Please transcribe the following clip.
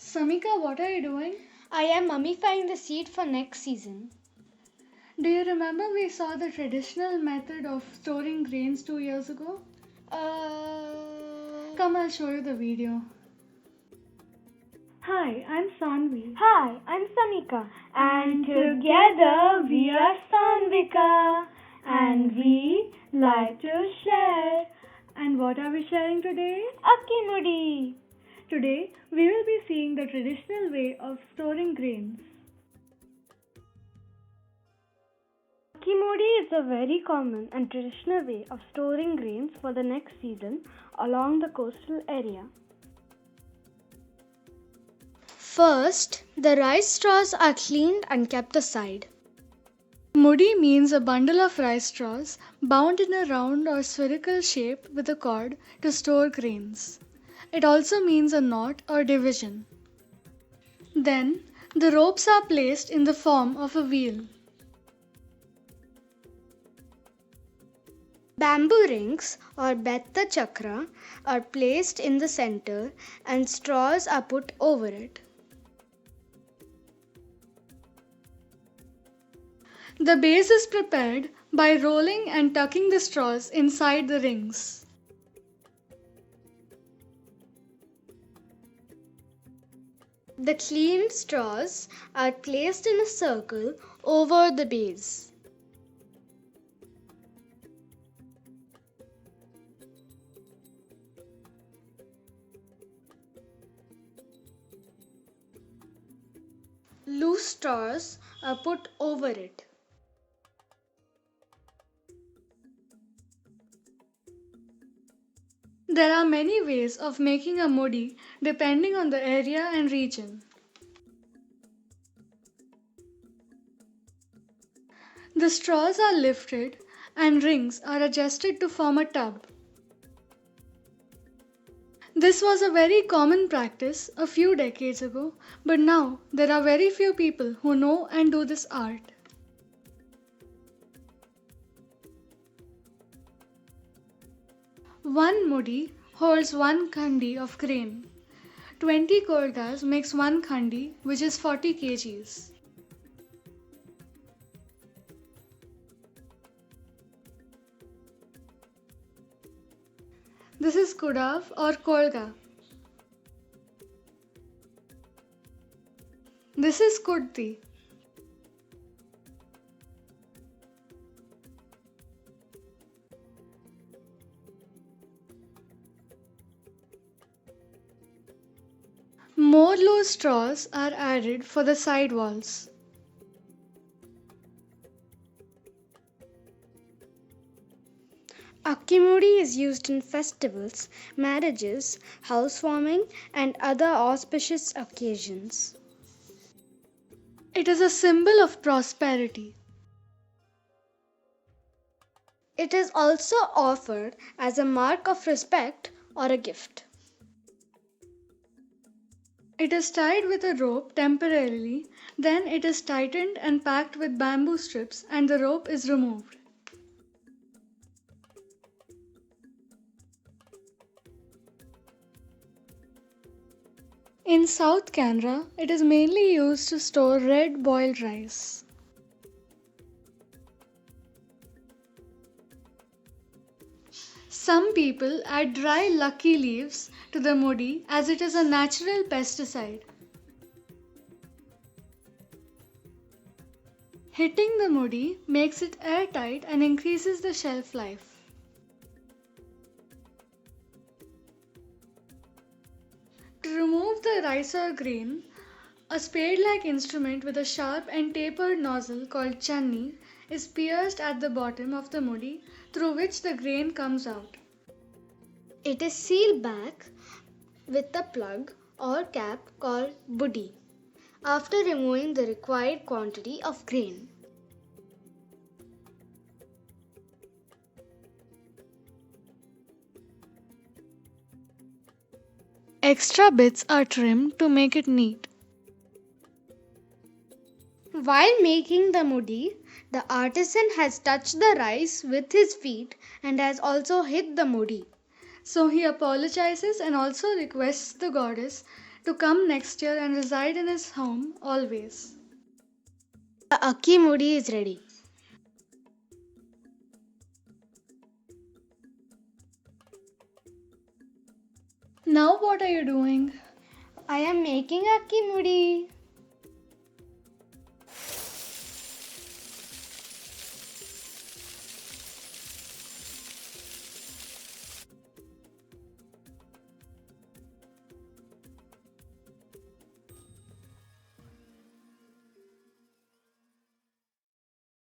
Samika, what are you doing? I am mummifying the seed for next season. Do you remember we saw the traditional method of storing grains 2 years ago? Come, I'll show you the video. Hi, I'm Sanvi. Hi, I'm Samika. And together we are Sanvika. And we like to share And what are we sharing today? Akkimudi. Today, we will be seeing the traditional way of storing grains. Akkimudi is a very common and traditional way of storing grains for the next season along the coastal area. First, the rice straws are cleaned and kept aside. Mudi means a bundle of rice straws bound in a round or spherical shape with a cord to store grains. It also means a knot or division. Then, the ropes are placed in the form of a wheel. Bamboo rings or betta chakra are placed in the center and straws are put over it. The base is prepared by rolling and tucking the straws inside the rings. The cleaned straws are placed in a circle over the base. Loose straws are put over it. There are many ways of making a mudi depending on the area and region. The straws are lifted and rings are adjusted to form a tub. This was a very common practice a few decades ago, but now there are very few people who know and do this art. One mudi holds 1 khandi of grain. 20 korgas makes 1 khandi, which is 40 kgs. This is kudav or kolga. This is kurti. More loose straws are added for the side walls. Akkimudi is used in festivals, marriages, housewarming, and other auspicious occasions. It is a symbol of prosperity. It is also offered as a mark of respect or a gift. It is tied with a rope temporarily, then it is tightened and packed with bamboo strips and the rope is removed. In South Canara, it is mainly used to store red boiled rice. Some people add dry lucky leaves to the mudi as it is a natural pesticide. Hitting the mudi makes it airtight and increases the shelf life. To remove the rice or grain, a spade-like instrument with a sharp and tapered nozzle called channi is pierced at the bottom of the mudi through which the grain comes out. It is sealed back with a plug or cap called budi after removing the required quantity of grain. Extra bits are trimmed to make it neat. While making the mudi, the artisan has touched the rice with his feet and has also hit the mudi. So he apologizes and also requests the goddess to come next year and reside in his home always. The Akki Mudi is ready. Now, what are you doing? I am making Akki Mudi.